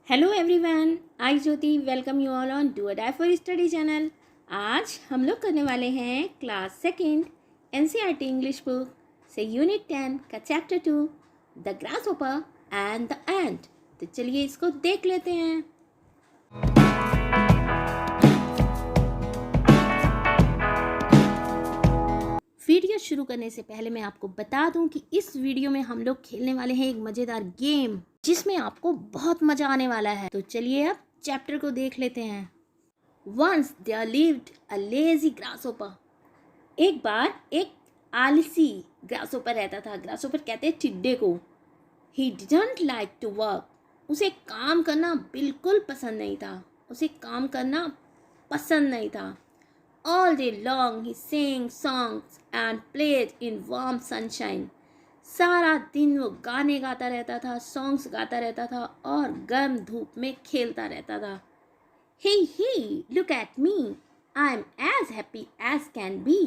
Hello everyone, I Jyoti welcome you all on do a die for study channel. आज हम लोग करने वाले हैं class second NCERT English book से यूनिट 10 का chapter 2 the grasshopper and the ant. तो चलिए इसको देख लेते हैं। वीडियो शुरू करने से पहले मैं आपको बता दूं कि इस वीडियो में हम लोग खेलने वाले हैं एक मज़ेदार गेम जिसमें आपको बहुत मज़ा आने वाला है। तो चलिए अब चैप्टर को देख लेते हैं। Once there lived a lazy grasshopper. एक बार एक आलसी ग्रासहोपर रहता था। ग्रासहोपर कहते हैं टिड्डे को। He didn't like to work. उसे काम करना बिल्कुल पसंद नहीं था। All day long he sang songs and played in warm sunshine. सारा दिन वो गाने गाता रहता था, सॉन्ग्स गाता रहता था और गर्म धूप में खेलता रहता था। Hey, look at me. I'm as happy as can be.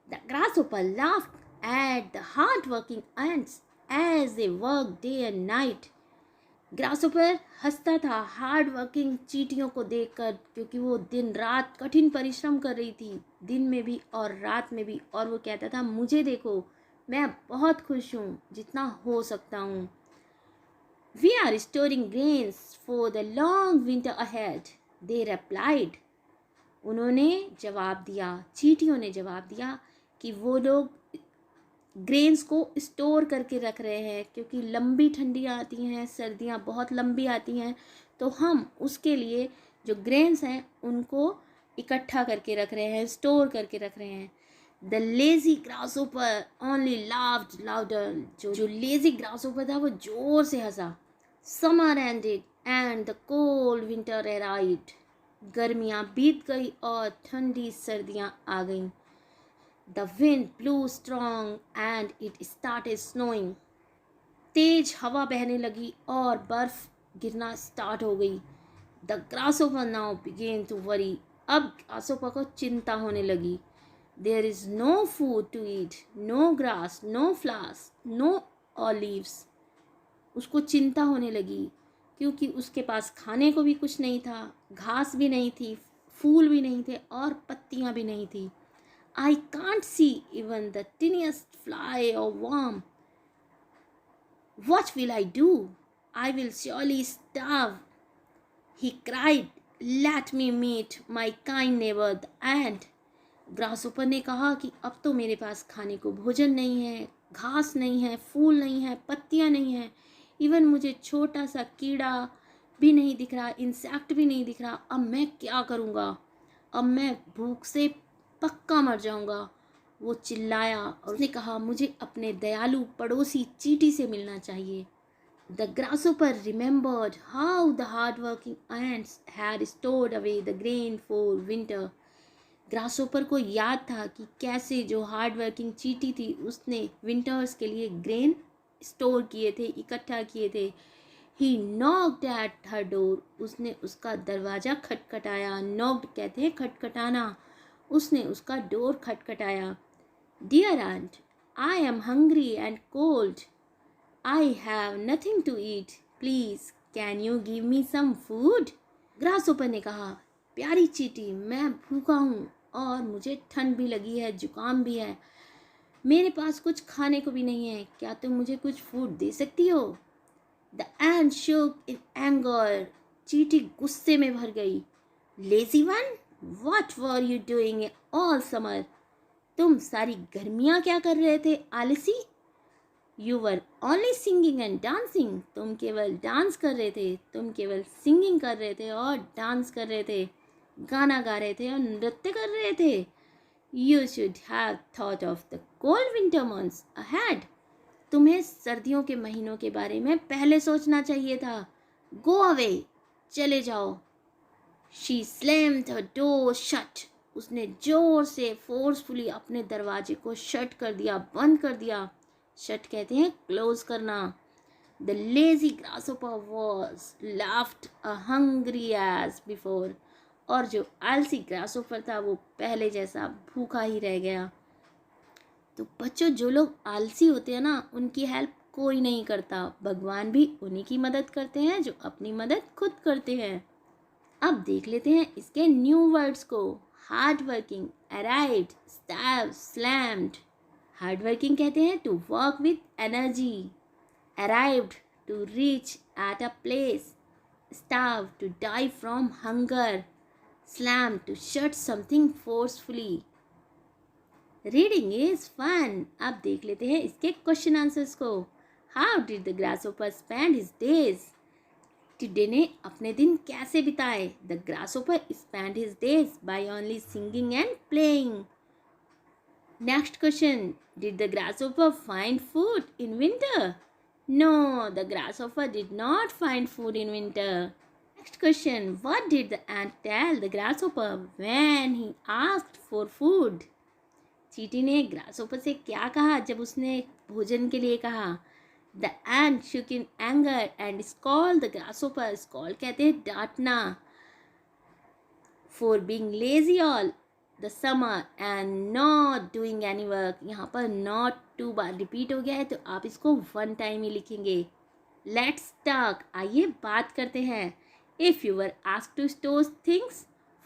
The grasshopper laughed at the hard-working ants as they worked day and night. Grasshopper हंसता था हार्ड वर्किंग चींटियों को देखकर, क्योंकि वो दिन रात कठिन परिश्रम कर रही थी, दिन में भी और रात में भी। और वो कहता था, मुझे देखो, मैं बहुत खुश हूँ जितना हो सकता हूँ। We are storing grains for the long winter ahead, they replied. उन्होंने जवाब दिया, चींटियों ने जवाब दिया कि वो लोग ग्रेन्स को स्टोर करके रख रहे हैं, क्योंकि लंबी ठंडियाँ आती हैं, सर्दियाँ बहुत लंबी आती हैं, तो हम उसके लिए जो ग्रेन्स हैं उनको इकट्ठा करके रख रहे हैं, स्टोर करके रख रहे हैं। The lazy grasshopper only laughed louder. जो लेजी ग्रासहोपर था वो जोर से हंसा। Summer ended and the cold winter arrived. गर्मियाँ बीत गई और ठंडी सर्दियाँ आ गईं। The wind blew strong and it started snowing. तेज हवा बहने लगी और बर्फ गिरना स्टार्ट हो गई। The grasshopper now began to worry. अब ग्रासहोपर को चिंता होने लगी। There is no food to eat, no grass, no flowers, no olives. उसको चिंता होने लगी क्योंकि उसके पास खाने को भी कुछ नहीं था, घास भी नहीं थी, फूल भी नहीं थे और पत्तियां भी नहीं थी। I can't see even the tiniest fly or worm. What will I do? I will surely starve. He cried, let me meet my kind neighbor the ant. Grasshopper ने कहा कि अब तो मेरे पास खाने को भोजन नहीं है, घास नहीं है, फूल नहीं है, पत्तियां नहीं है, इवन मुझे छोटा सा कीड़ा भी नहीं दिख रहा, इंसेक्ट भी नहीं दिख रहा। अब मैं क्या करूँगा? अब मैं भूख से पक्का मर जाऊंगा। वो चिल्लाया और उसने कहा, मुझे अपने दयालु पड़ोसी चींटी से मिलना चाहिए। The grasshopper remembered how the hard working ants had stored away the grain for winter. Grasshopper को याद था कि कैसे जो हार्ड वर्किंग चींटी थी उसने विंटर्स के लिए ग्रेन स्टोर किए थे, इकट्ठा किए थे। ही नॉक्ड एट हर डोर। उसने उसका दरवाज़ा खटखटाया। नॉक्ड कहते हैं खटखटाना। उसने उसका डोर खटखटाया। Dear aunt, I am hungry and cold. I have nothing to eat. Please can you give me some food? Grasshopper ने कहा, प्यारी चींटी, मैं भूखा हूँ और मुझे ठंड भी लगी है, जुकाम भी है, मेरे पास कुछ खाने को भी नहीं है, क्या तुम मुझे कुछ फूड दे सकती हो? The ant shook in anger. चींटी गुस्से में भर गई। Lazy one, What were you doing all summer? तुम सारी गर्मियाँ क्या कर रहे थे आलसी? You were only singing and dancing. तुम केवल डांस कर रहे थे, तुम केवल सिंगिंग कर रहे थे और डांस कर रहे थे, गाना गा रहे थे और नृत्य कर रहे थे। You should have thought of the cold winter months ahead. तुम्हें सर्दियों के महीनों के बारे में पहले सोचना चाहिए था। Go away, चले जाओ। She slammed her door shut. उसने जोर से फोर्सफुली अपने दरवाजे को शट कर दिया, बंद कर दिया। शट कहते हैं क्लोज करना। The lazy grasshopper was left hungry as before. और जो आलसी ग्रासहोपर था वो पहले जैसा भूखा ही रह गया। तो बच्चों, जो लोग आलसी होते हैं ना, उनकी हेल्प कोई नहीं करता, भगवान भी उन्हीं की मदद करते हैं जो अपनी मदद खुद करते हैं। अब देख लेते हैं इसके न्यू वर्ड्स को। Hard working, arrived, starve, slammed. Hard working कहते हैं to work with energy, arrived to reach at a place, starve to die from hunger, slam to shut something forcefully. Reading is fun. अब देख लेते हैं इसके question answers को। How did the grasshopper spend his days? टिड्डे ने अपने दिन कैसे बिताए? The grasshopper spend his days by only singing and playing. Next question, did the grasshopper find food in winter? No, the grasshopper did not find food in winter. Next question, what did the ant tell the grasshopper when he asked for food? चींटी ने grasshopper से क्या कहा जब उसने भोजन के लिए कहा? The ant shook in anger and scolded the grasshopper. Scold कहते हैं डांटना. For being lazy all the summer and not doing any work. यहाँ पर not 2 बार रिपीट हो गया है तो आप इसको 1 टाइम ही लिखेंगे. Let's talk. आइए बात करते हैं. If you were asked to store things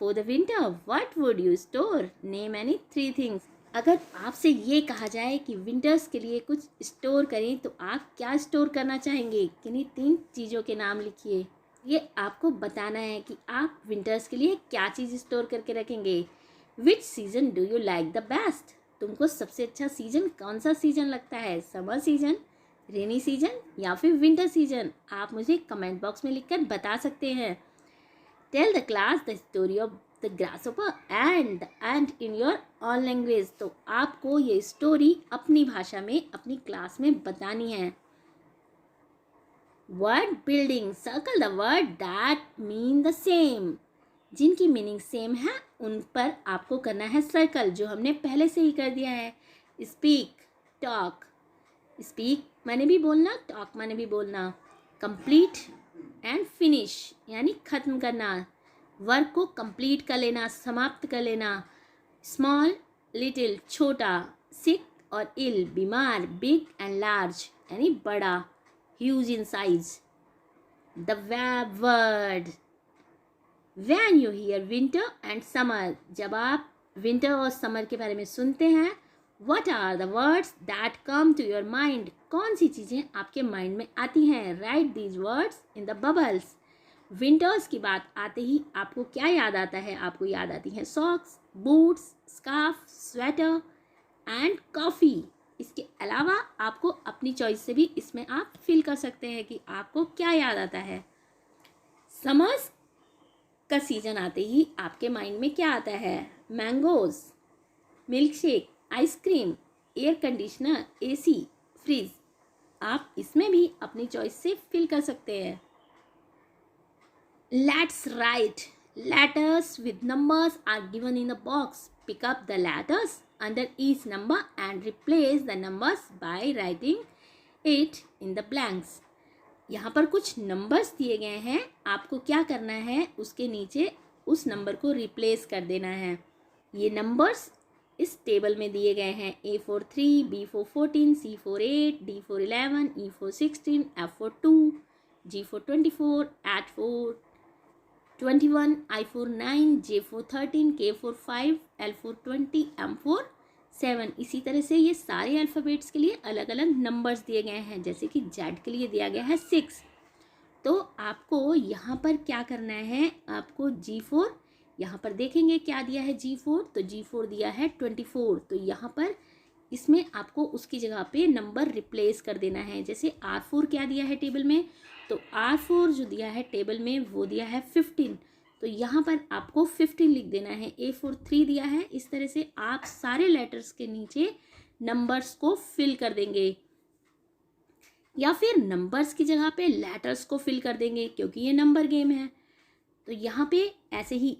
for the winter, what would you store? Name any 3 things. अगर आपसे ये कहा जाए कि विंटर्स के लिए कुछ स्टोर करें तो आप क्या स्टोर करना चाहेंगे? किन्हीं 3 चीज़ों के नाम लिखिए. ये आपको बताना है कि आप विंटर्स के लिए क्या चीज़ स्टोर करके रखेंगे. Which season do you like the best? तुमको सबसे अच्छा सीजन कौन सा सीजन लगता है? समर सीजन, रेनी सीजन या फिर विंटर सीजन? आप मुझे कमेंट बॉक्स में लिखकर बता सकते हैं. Tell the class the story of the grasshopper and the ant in your own language. तो आपको ये स्टोरी अपनी भाषा में अपनी क्लास में बतानी है. Word building, circle the word that mean the same. जिनकी मीनिंग सेम है उन पर आपको करना है सर्कल, जो हमने पहले से ही कर दिया है. Speak, talk. स्पीक माने भी बोलना, टॉक माने भी बोलना. कंप्लीट एंड फिनिश यानी ख़त्म करना, वर्क को कंप्लीट कर लेना, समाप्त कर लेना. स्मॉल, लिटिल छोटा. सिक और इल बीमार. बिग एंड लार्ज यानी बड़ा, huge in size. The verb word. When you here winter and summer, जब आप विंटर और समर के बारे में सुनते हैं, What are the words that come to your mind? कौन सी चीज़ें आपके माइंड में आती हैं? Write these words in the bubbles. Winters की बात आते ही आपको क्या याद आता है? आपको याद आती हैं socks, boots, scarf, sweater and coffee. इसके अलावा आपको अपनी चॉइस से भी इसमें आप फिल कर सकते हैं कि आपको क्या याद आता है. समर्स का सीज़न आते ही आपके माइंड में क्या आता है? Mangoes, milk shake, ice cream, air conditioner, AC, fridge. आप इसमें भी अपनी चॉइस से फिल कर सकते हैं. Let's write. Letters with numbers are given in the box. Pick up the letters under each number and replace the numbers by writing it in the blanks. यहाँ पर कुछ नंबर्स दिए गए हैं, आपको क्या करना है? उसके नीचे उस नंबर को रिप्लेस कर देना है. ये नंबर्स इस टेबल में दिए गए हैं. A4 3, B4 14, C4 8, D4 11, E4 16, F4 2, G4 24, H4 21, I4 9, J4 13, K4 5, L4 20, M4 7. इसी तरह से ये सारे अल्फ़ाबेट्स के लिए अलग अलग नंबर्स दिए गए हैं. जैसे कि Z के लिए दिया गया है 6. तो आपको यहाँ पर क्या करना है? आपको G4, यहाँ पर देखेंगे क्या दिया है G4, तो G4 दिया है 24. तो यहाँ पर इसमें आपको उसकी जगह पे नंबर रिप्लेस कर देना है. जैसे R4 क्या दिया है टेबल में, तो R4 जो दिया है टेबल में वो दिया है 15. तो यहाँ पर आपको 15 लिख देना है. A4 3 दिया है. इस तरह से आप सारे लेटर्स के नीचे नंबर्स को फिल कर देंगे, या फिर नंबर्स की जगह पे लेटर्स को फिल कर देंगे क्योंकि ये नंबर गेम है. तो यहाँ पे ऐसे ही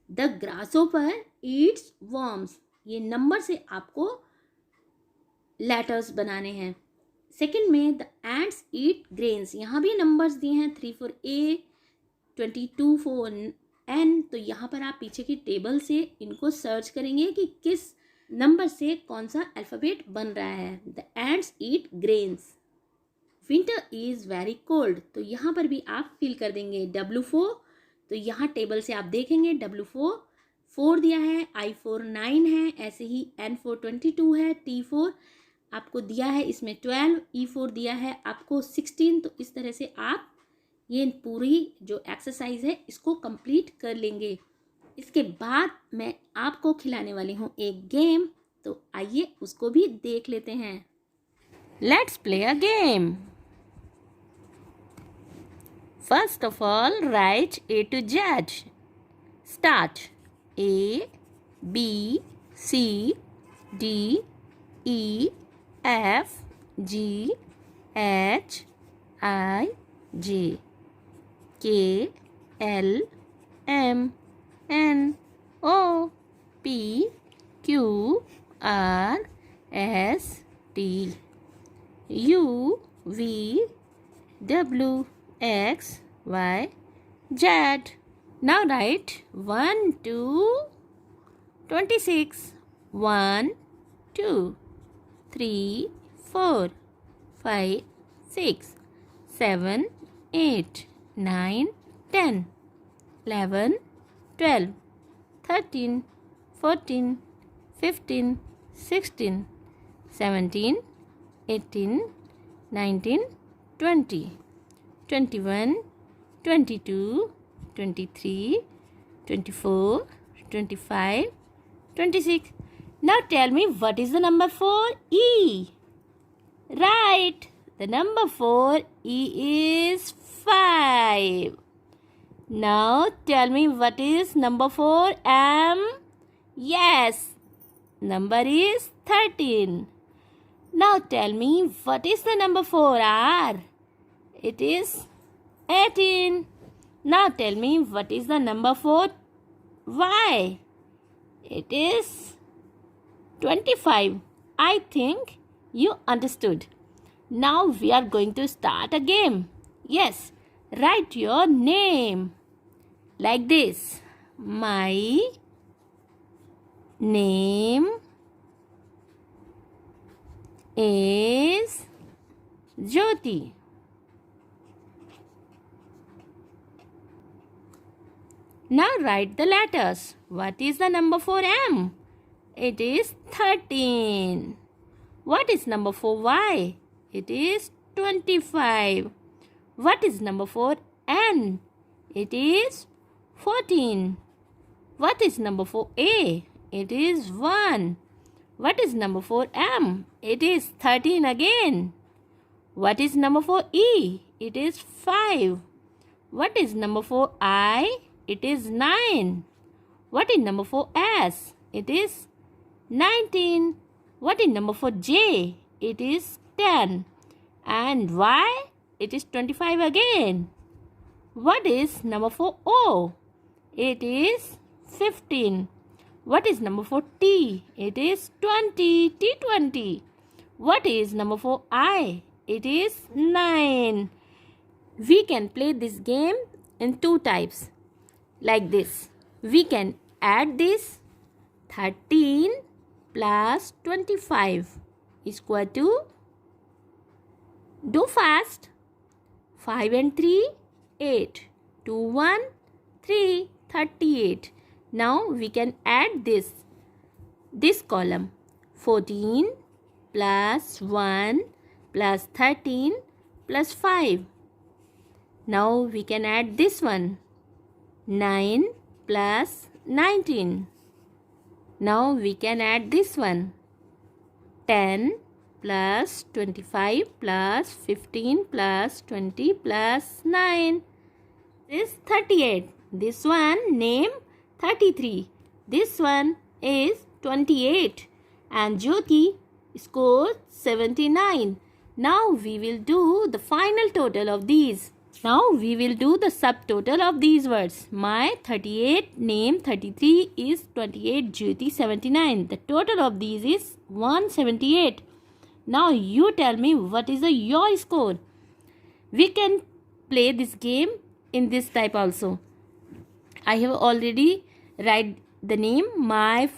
द ग्रासहोपर ईट्स वर्म्स, ये नंबर से आपको लेटर्स बनाने हैं. सेकंड में द एंट्स ईट ग्रेन्स, यहाँ भी नंबर्स दिए हैं 3 for A, 22 for N. तो यहाँ पर आप पीछे की टेबल से इनको सर्च करेंगे कि किस नंबर से कौन सा अल्फ़ाबेट बन रहा है. The ants eat grains. Winter is very cold, तो यहाँ पर भी आप फिल कर देंगे W4। तो यहाँ टेबल से आप देखेंगे W4 4 दिया है, I4 9 है, ऐसे ही N4 22 है, T4 आपको दिया है इसमें 12, E4 दिया है आपको 16। तो इस तरह से आप ये पूरी जो एक्सरसाइज है इसको कंप्लीट कर लेंगे। इसके बाद मैं आपको खिलाने वाली हूँ एक गेम, तो आइए उसको भी देख लेते हैं। Let's play a game. First of all right A to Z. Start. A B C D E F G H I J K L M N O P Q R S T U V W X Y Z. Now write 1 to 26. 1 2 3 4 5 6 7 8 9 10 11 12 13 14 15 16 17 18 19 20 21 22 23 24 25 26. Now tell me, what is the number for E? Right, the number for E is 5. Now tell me, what is number for M? Yes, number is 13. Now tell me, what is the number for R? It is 18. Now tell me, what is the number for Y? It is 25. I think you understood. Now we are going to start a game. Yes, write your name like this. My name is Jyoti. Now write the letters. What is the number for M? It is 13. What is number for Y? It is 25. What is number for N? It is 14. What is number for A? It is 1. What is number for M? It is 13 again. What is number for E? It is 5. What is number for I? It is 9. What is number for S? It is 19. What is number for J? It is 10. And Y? It is 25 again. What is number for O? It is 15. What is number for T? It is 20. T20. What is number for I? It is 9. We can play this game in two types. Like this. We can add this 13 plus 25 is equal to, do fast, 5 and 3, 8, 2, 1, 3, 38. Now we can add this column, 14 plus 1 plus 13 plus 5. Now we can add this one, 9 plus 19. Now we can add this one, 10 plus 25 plus 15 plus 20 plus 9. This is 38. This one name 33. This one is 28. And Jyoti scored 79. Now we will do the final total of these. Now we will do the subtotal of these words. My 38, name 33 is 28, Jyoti 79. The total of these is 178. Now you tell me what is your score. We can play this game in this type also. I have already write the name my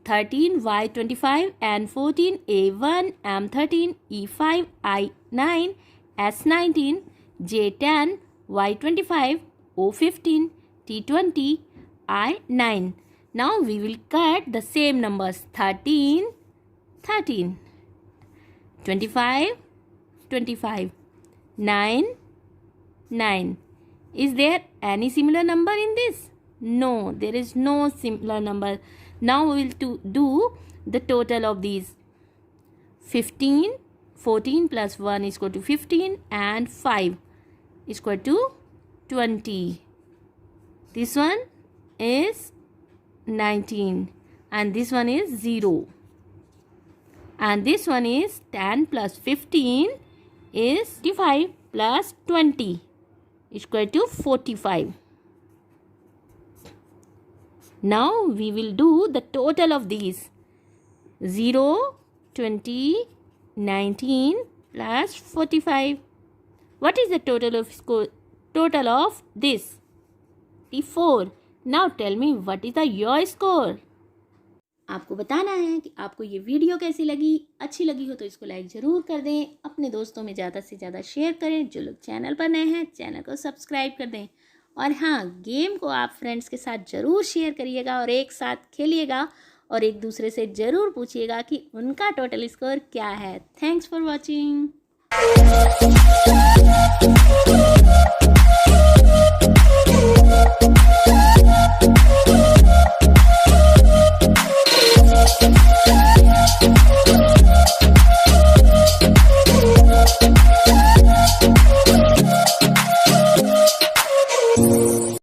13, Y25 and 14, A1, M13, E5, I9 S19, J10, Y25, O15, T20, I9. Now we will cut the same numbers 13, 13, 25, 25, 9, 9. Is there any similar number in this? No, there is no similar number. Now we will do the total of these. 15, 14 plus 1 is equal to 15 and 5 is equal to 20. This one is 19 and this one is 0. And this one is 10 plus 15 is 35 plus 20 is equal to 45. Now we will do the total of these. 0, 20, 19 plus 45. What is the total of this? 54. Now tell me what is your score? आपको बताना है कि आपको ये video कैसी लगी. अच्छी लगी हो तो इसको लाइक ज़रूर कर दें. अपने दोस्तों में ज़्यादा से ज़्यादा शेयर करें. जो लोग चैनल पर नए हैं चैनल को सब्सक्राइब कर दें. और हाँ, गेम को आप फ्रेंड्स के साथ ज़रूर शेयर करिएगा और एक साथ खेलिएगा और एक दूसरे से ज़रूर पूछिएगा कि उनका टोटल स्कोर क्या है. Thanks for watching.